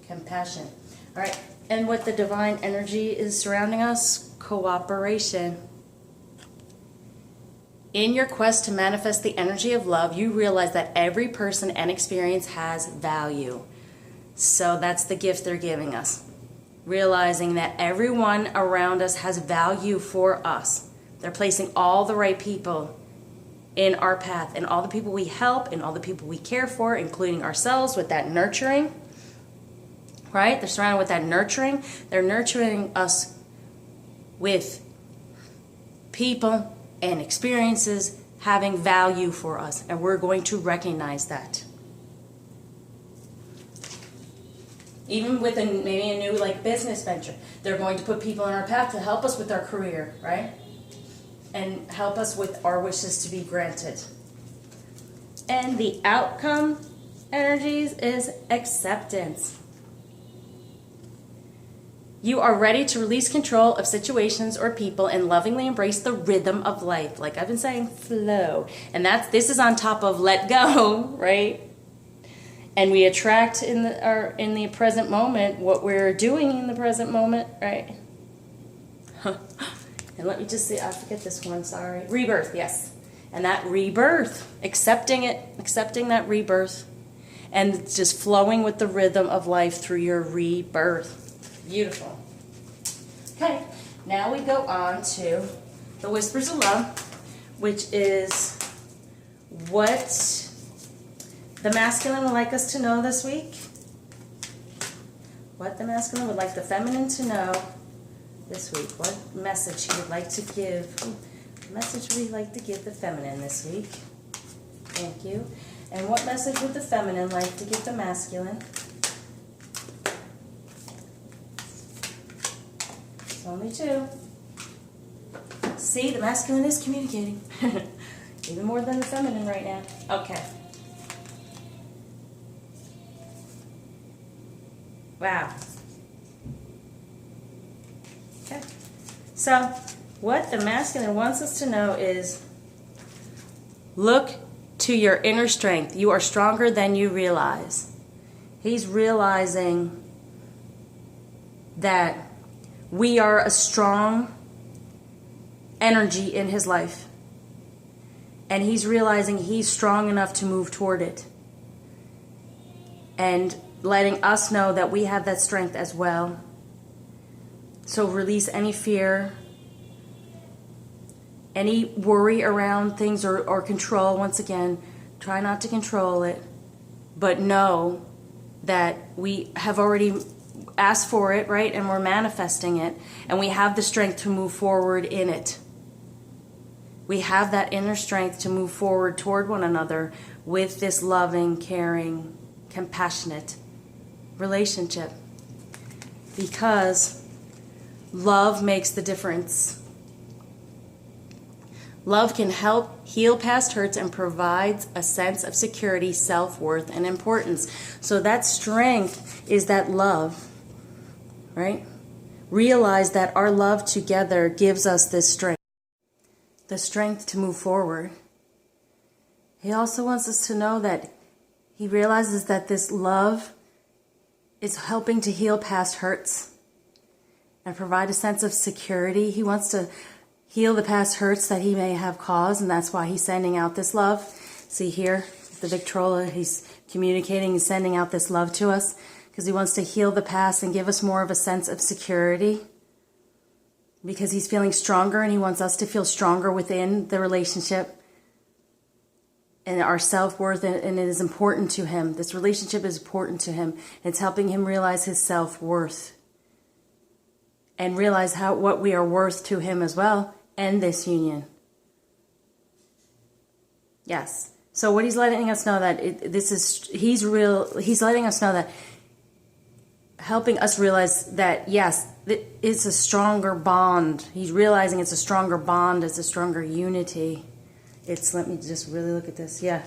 Speaker 1: Compassion. All right. And what the divine energy is surrounding us? Cooperation. In your quest to manifest the energy of love, you realize that every person and experience has value. So that's the gift they're giving us. Realizing that everyone around us has value for us. They're placing all the right people in our path, and all the people we help and all the people we care for, including ourselves, with that nurturing. Right? They're surrounded with that nurturing. They're nurturing us with people and experiences having value for us, and we're going to recognize that. Even with maybe a new business venture, they're going to put people in our path to help us with our career, right? And help us with our wishes to be granted. And the outcome energies is acceptance. You are ready to release control of situations or people and lovingly embrace the rhythm of life. Like I've been saying, flow. And this is on top of let go, right? And we attract in the present moment what we're doing in the present moment, right? And let me just see, I forget this one, sorry. Rebirth, yes. And that rebirth, accepting it, accepting that rebirth, and just flowing with the rhythm of life through your rebirth. Beautiful. Okay, now we go on to the Whispers of Love, which is what the masculine would like us to know this week. What the masculine would like the feminine to know this week. What message he would like to give. What message would he like to give the feminine this week? Thank you. And what message would the feminine like to give the masculine? It's only two. See, the masculine is communicating. Even more than the feminine right now. Okay. Wow. Okay. So, what the masculine wants us to know is, look to your inner strength. You are stronger than you realize. He's realizing that we are a strong energy in his life. And he's realizing he's strong enough to move toward it. And letting us know that we have that strength as well. So release any fear, any worry around things or control. Once again, try not to control it, but know that we have already asked for it, right? And we're manifesting it, and we have the strength to move forward in it. We have that inner strength to move forward toward one another with this loving, caring, compassionate relationship, because love makes the difference. Love can help heal past hurts and provides a sense of security, self-worth, and importance. So that strength is that love, right? Realize that our love together gives us this strength, the strength to move forward. He also wants us to know that he realizes that this love is helping to heal past hurts and provide a sense of security. He wants to heal the past hurts that he may have caused, and that's why he's sending out this love. See here, the Victrola, he's communicating and sending out this love to us because he wants to heal the past and give us more of a sense of security, because he's feeling stronger and he wants us to feel stronger within the relationship and our self-worth, and it is important to him. This relationship is important to him. It's helping him realize his self-worth and realize what we are worth to him as well, and this union. Yes. So what he's letting us know that he's letting us know that, helping us realize that, yes, it's a stronger bond. He's realizing it's a stronger bond, it's a stronger unity. Let me just really look at this, yeah.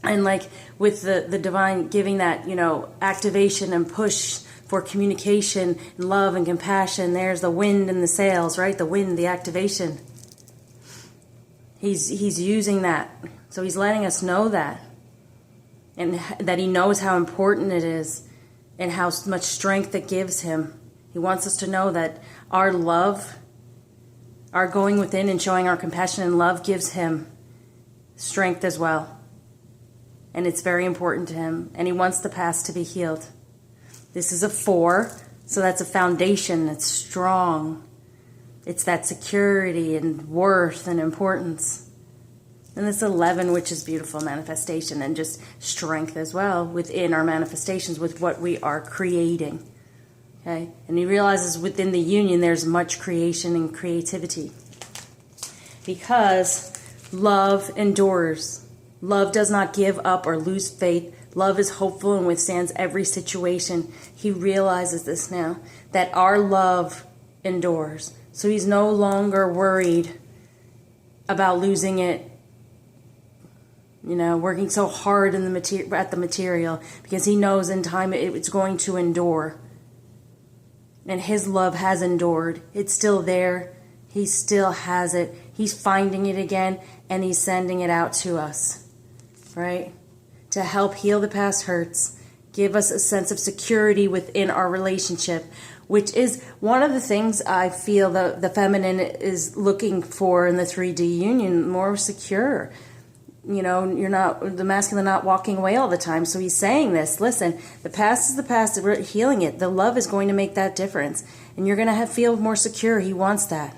Speaker 1: And like with the divine giving that, activation and push for communication and love and compassion, there's the wind and the sails, right? The wind, the activation. He's using that. So he's letting us know that. And that he knows how important it is and how much strength it gives him. He wants us to know that our love, our going within and showing our compassion and love gives him strength as well. And it's very important to him. And he wants the past to be healed. This is a 4, so that's a foundation. It's strong. It's that security and worth and importance. And this 11, which is beautiful manifestation and just strength as well within our manifestations with what we are creating. Okay? And he realizes within the union there's much creation and creativity. Because love endures. Love does not give up or lose faith. Love is hopeful and withstands every situation. He realizes this now, that our love endures. So he's no longer worried about losing it, working so hard in at the material, because he knows in time it's going to endure. And his love has endured. It's still there. He still has it. He's finding it again, and he's sending it out to us, right? To help heal the past hurts, give us a sense of security within our relationship, which is one of the things I feel the feminine is looking for in the 3D union, more secure. You know, the masculine not walking away all the time. So he's saying this, listen, the past is the past, we're healing it. The love is going to make that difference. And you're going to feel more secure. He wants that.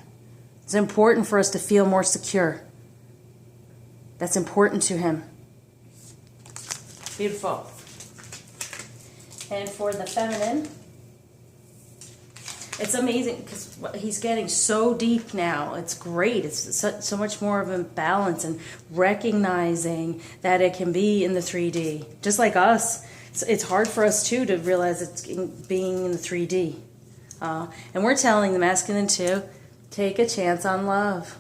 Speaker 1: It's important for us to feel more secure. That's important to him. Beautiful. And for the feminine, it's amazing because he's getting so deep now. It's great. It's so much more of a balance and recognizing that it can be in the 3D. Just like us, it's hard for us too to realize it's being in the 3D. And we're telling the masculine too, take a chance on love.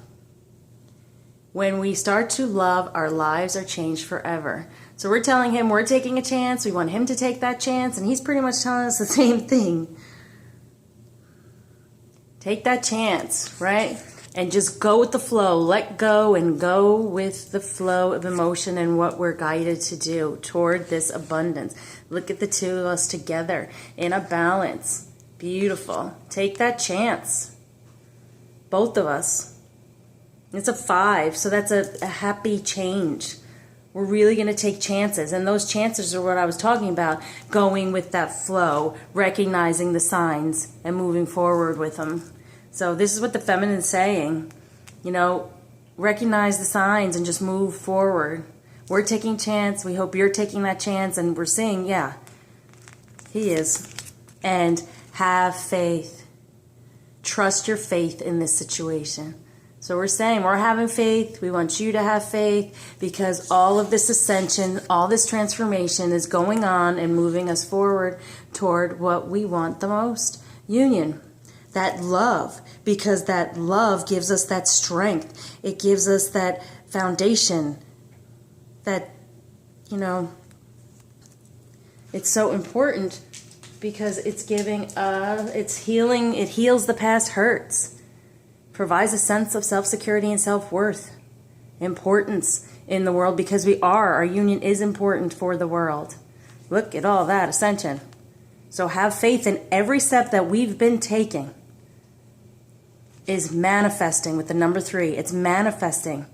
Speaker 1: When we start to love, our lives are changed forever. So we're telling him we're taking a chance. We want him to take that chance. And he's pretty much telling us the same thing. Take that chance, right? And just go with the flow. Let go and go with the flow of emotion and what we're guided to do toward this abundance. Look at the two of us together in a balance. Beautiful. Take that chance. Both of us. It's a 5, so that's a happy change. We're really going to take chances, and those chances are what I was talking about, going with that flow, recognizing the signs, and moving forward with them. So this is what the feminine is saying. You know, recognize the signs and just move forward. We're taking chance. We hope you're taking that chance, and we're seeing, yeah, he is. And have faith. Trust your faith in this situation. So we're saying we're having faith. We want you to have faith because all of this ascension, all this transformation is going on and moving us forward toward what we want the most. Union. That love. Because that love gives us that strength. It gives us that foundation. That, you know, it's so important because it's giving, it's healing, it heals the past hurts. Provides a sense of self-security and self-worth, importance in the world because our union is important for the world. Look at all that ascension. So have faith in every step that we've been taking is manifesting with the number 3. It's manifesting.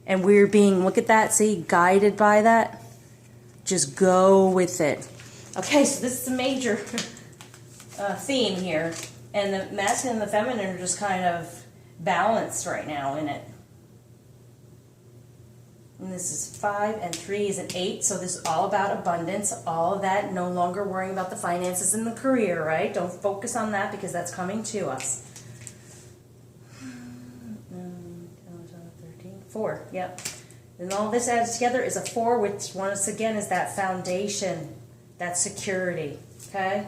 Speaker 1: And we're being, look at that, see, guided by that. Just go with it. Okay, so this is a major theme here. And the masculine and the feminine are just kind of balanced right now in it. And this is 5 and 3 is an 8. So this is all about abundance. All of that, no longer worrying about the finances and the career, right? Don't focus on that because that's coming to us. 13, 4, yep. And all this added together is a 4, which once again is that foundation, that security, okay?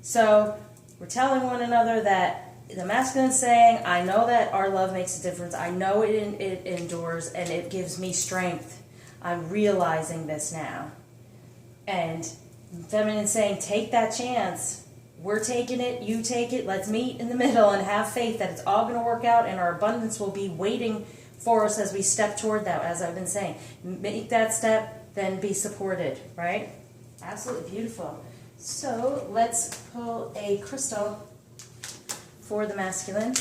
Speaker 1: So we're telling one another that the masculine is saying, I know that our love makes a difference. I know it endures and it gives me strength. I'm realizing this now. And feminine saying, take that chance. We're taking it. You take it. Let's meet in the middle and have faith that it's all going to work out and our abundance will be waiting for us as we step toward that, as I've been saying. Make that step, then be supported, right? Absolutely beautiful. So let's pull a crystal for the masculine.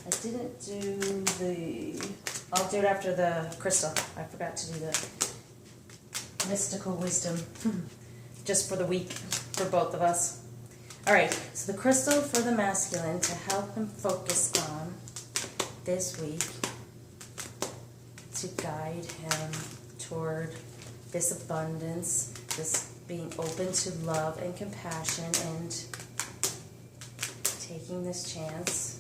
Speaker 1: I didn't do I'll do it after the crystal. I forgot to do the mystical wisdom just for the week for both of us. All right, so the crystal for the masculine to help him focus on this week to guide him toward this abundance, this being open to love and compassion and taking this chance,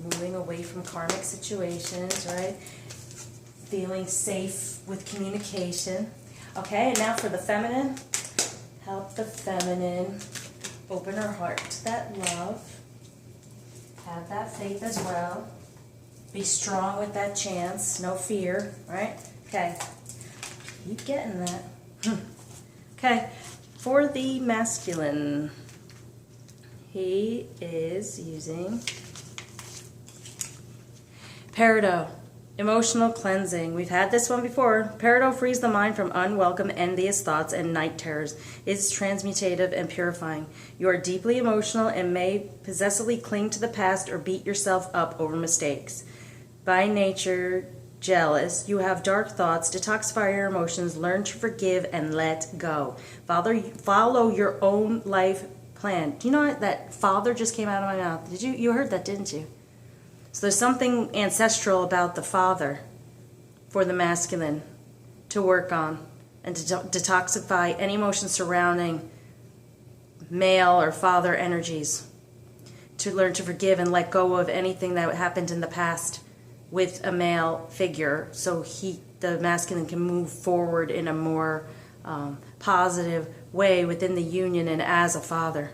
Speaker 1: moving away from karmic situations, right? Feeling safe with communication. Okay, and now for the feminine, help the feminine open her heart to that love. Have that faith as well. Be strong with that chance, no fear, right? Okay, keep getting that. Okay, for the masculine, he is using Peridot, emotional cleansing. We've had this one before. Peridot frees the mind from unwelcome, envious thoughts and night terrors. It is transmutative and purifying. You are deeply emotional and may possessively cling to the past or beat yourself up over mistakes. By nature, jealous, you have dark thoughts. Detoxify your emotions. Learn to forgive and let go. Follow your own life plan. Do you know that father just came out of my mouth? You heard that, didn't you? So there's something ancestral about the father for the masculine to work on and to detoxify any emotions surrounding male or father energies. To learn to forgive and let go of anything that happened in the past with a male figure, so the masculine can move forward in a more positive way within the union and as a father.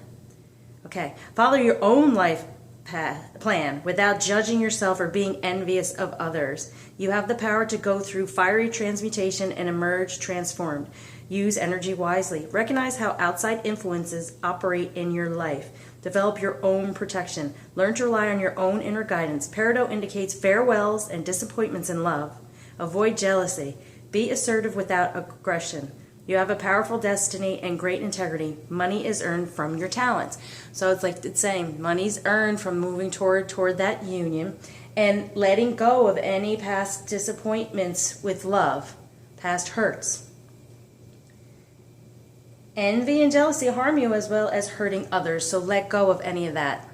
Speaker 1: Okay, follow your own life plan without judging yourself or being envious of others. You have the power to go through fiery transmutation and emerge transformed. Use energy wisely. Recognize how outside influences operate in your life. Develop your own protection. Learn to rely on your own inner guidance. Peridot indicates farewells and disappointments in love. Avoid jealousy. Be assertive without aggression. You have a powerful destiny and great integrity. Money is earned from your talents. So it's like it's saying money's earned from moving toward that union and letting go of any past disappointments with love, past hurts. Envy and jealousy harm you as well as hurting others, so let go of any of that.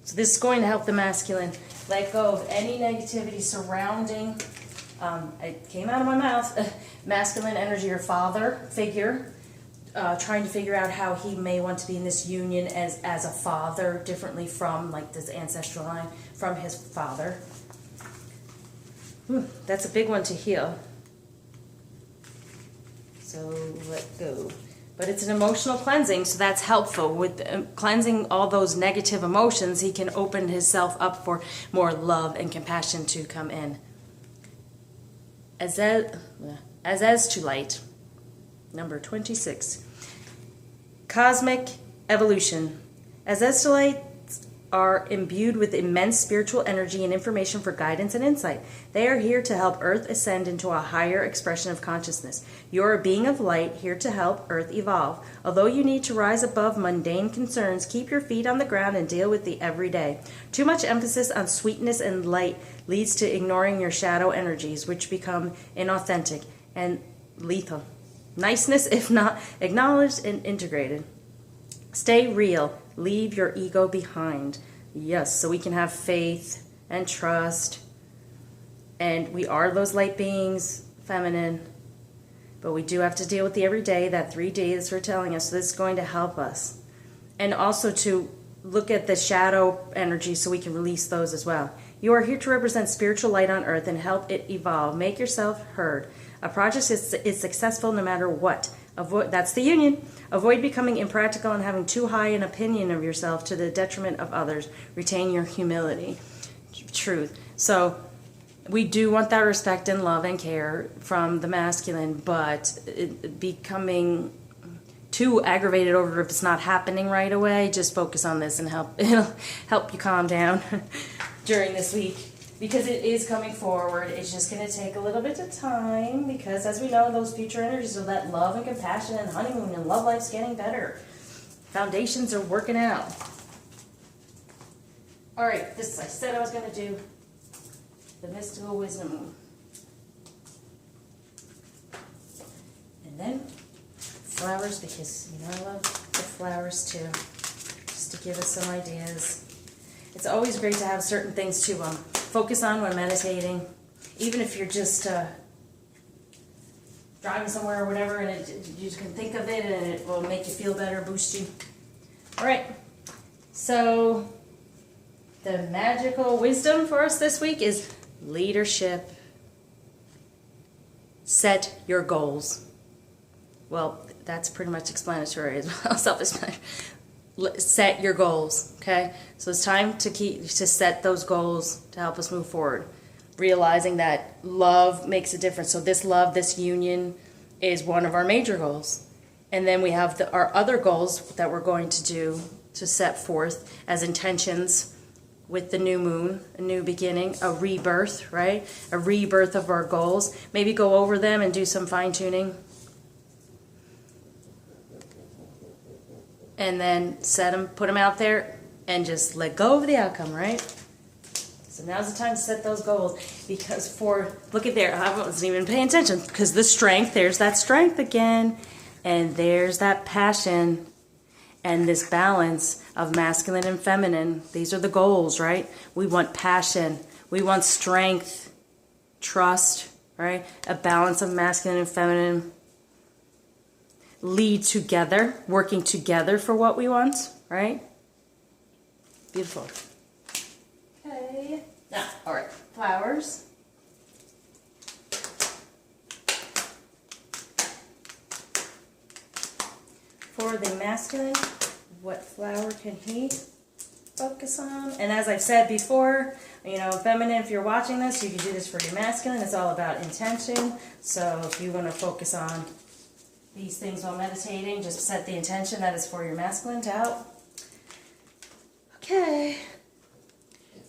Speaker 1: So this is going to help the masculine let go of any negativity surrounding, it came out of my mouth, masculine energy or father figure, trying to figure out how he may want to be in this union as a father, differently from like this ancestral line from his father. That's a big one to heal. So let go. But it's an emotional cleansing, so that's helpful. With cleansing all those negative emotions, he can open himself up for more love and compassion to come in. As to light, number 26. Cosmic evolution. As to light are imbued with immense spiritual energy and information for guidance and insight. They are here to help Earth ascend into a higher expression of consciousness. You are a being of light, here to help Earth evolve. Although you need to rise above mundane concerns, keep your feet on the ground and deal with the everyday. Too much emphasis on sweetness and light leads to ignoring your shadow energies, which become inauthentic and lethal. Niceness, if not acknowledged and integrated. Stay real. Leave your ego behind. Yes, so we can have faith and trust. And we are those light beings, feminine. But we do have to deal with the everyday, that 3D that's telling us. So this is going to help us. And also to look at the shadow energy so we can release those as well. You are here to represent spiritual light on earth and help it evolve. Make yourself heard. A project is successful no matter what. That's the union. Avoid becoming impractical and having too high an opinion of yourself to the detriment of others. Retain your humility. Truth. So we do want that respect and love and care from the masculine, but becoming too aggravated over if it's not happening right away, just focus on this and it'll help you calm down during this week. Because it is coming forward, it's just going to take a little bit of time because, as we know, those future energies are that love and compassion and honeymoon and love life's getting better. Foundations are working out. All right, this I said I was going to do the mystical wisdom. And then flowers, because you know I love the flowers too, just to give us some ideas. It's always great to have certain things to focus on when meditating, even if you're just driving somewhere or whatever, and you can think of it and it will make you feel better, boost you. All right, so the magical wisdom for us this week is leadership. Set your goals. Well, that's pretty much explanatory as well, self-explanatory. Set your goals, okay? So it's time to set those goals to help us move forward. Realizing that love makes a difference. So this love, this union, is one of our major goals. And then we have our other goals that we're going to do to set forth as intentions with the new moon, a new beginning, a rebirth, right? A rebirth of our goals. Maybe go over them and do some fine-tuning. And then set them, put them out there, and just let go of the outcome, right? So now's the time to set those goals. Because look at there, I wasn't even paying attention. Because the strength, there's that strength again. And there's that passion. And this balance of masculine and feminine. These are the goals, right? We want passion. We want strength, trust, right? A balance of masculine and feminine. Lead together, working together for what we want, right? Beautiful. Okay. Now, all right, flowers. For the masculine, what flower can he focus on? And as I've said before, you know, feminine, if you're watching this, you can do this for your masculine. It's all about intention. So if you want to focus on these things while meditating, just set the intention that is for your masculine to help. Okay.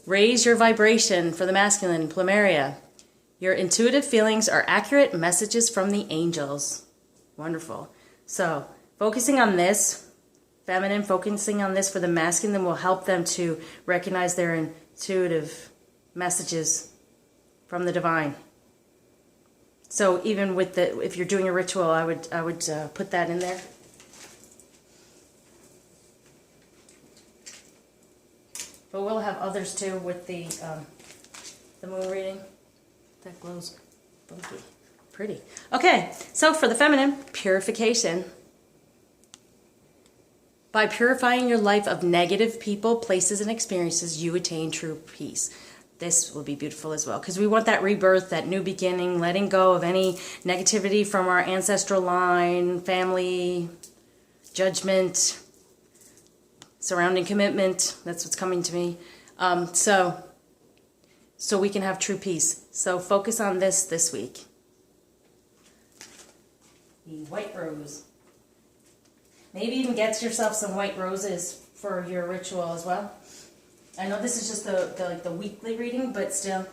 Speaker 1: Raise your vibration for the masculine, plumeria. Your intuitive feelings are accurate messages from the angels. Wonderful. So, focusing on this, feminine, focusing on this for the masculine will help them to recognize their intuitive messages from the divine. So even with if you're doing a ritual, I would put that in there. But we'll have others too with the moon reading. That glows funky, pretty. Okay, so for the feminine, purification. By purifying your life of negative people, places, and experiences, you attain true peace. This will be beautiful as well, because we want that rebirth, that new beginning, letting go of any negativity from our ancestral line, family, judgment, surrounding commitment. That's what's coming to me. So we can have true peace. So focus on this week. The white rose. Maybe even get yourself some white roses for your ritual as well. I know this is just the weekly reading, but still,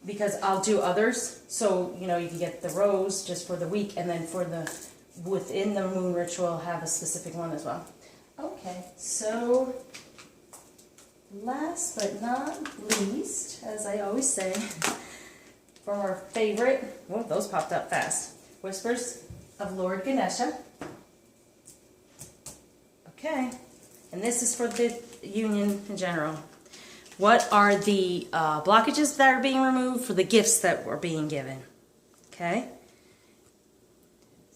Speaker 1: because I'll do others. So, you know, you can get the rose just for the week, and then for within the moon ritual, have a specific one as well. Okay, so last but not least, as I always say, from our favorite, oh, those popped up fast, Whispers of Lord Ganesha. Okay, and this is for the union in general. What are the blockages that are being removed for the gifts that were being given? Okay,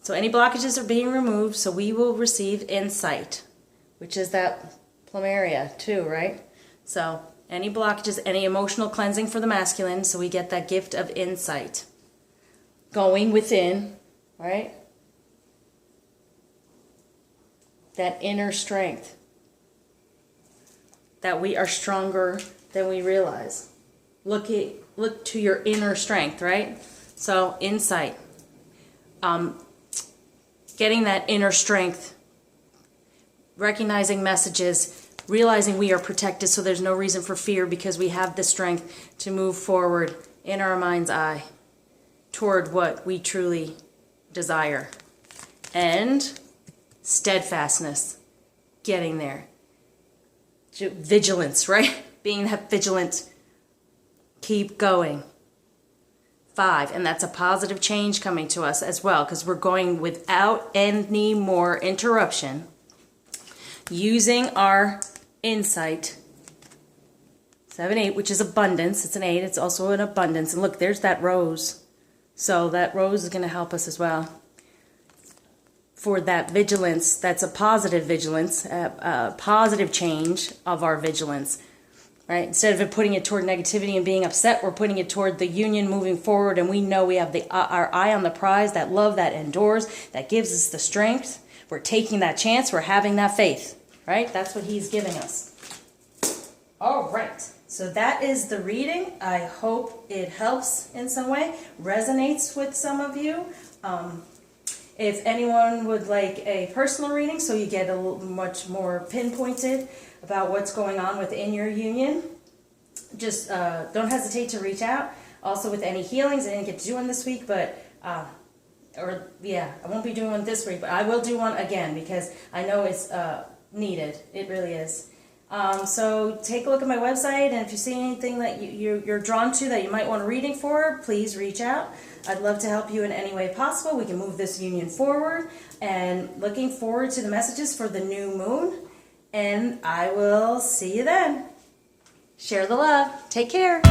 Speaker 1: so any blockages are being removed, so we will receive insight, which is that plumeria too, right? So any blockages, any emotional cleansing for the masculine, so we get that gift of insight going within, right? That inner strength, that we are stronger than we realize. Look to your inner strength, right? So insight, getting that inner strength, recognizing messages, realizing we are protected, so there's no reason for fear because we have the strength to move forward in our mind's eye toward what we truly desire. And steadfastness, getting there. Vigilance, right? Being that vigilant. Keep going. 5, and that's a positive change coming to us as well, because we're going without any more interruption, using our insight. 7, 8, which is abundance. It's an 8. It's also an abundance. And look, there's that rose. So that rose is going to help us as well. For that vigilance, that's a positive vigilance, a positive change of our vigilance, right? Instead of putting it toward negativity and being upset, we're putting it toward the union, moving forward, and we know we have our eye on the prize, that love that endures, that gives us the strength. We're taking that chance, we're having that faith, right? That's what he's giving us. All right, so that is the reading. I hope it helps in some way, resonates with some of you. If anyone would like a personal reading, so you get a little much more pinpointed about what's going on within your union, just don't hesitate to reach out. Also with any healings, I didn't get to do one this week, but I won't be doing one this week, but I will do one again because I know it's needed. It really is. So take a look at my website, and if you see anything that you're drawn to that you might want a reading for, please reach out. I'd love to help you in any way possible. We can move this union forward, and looking forward to the messages for the new moon, and I will see you then. Share the love. Take care.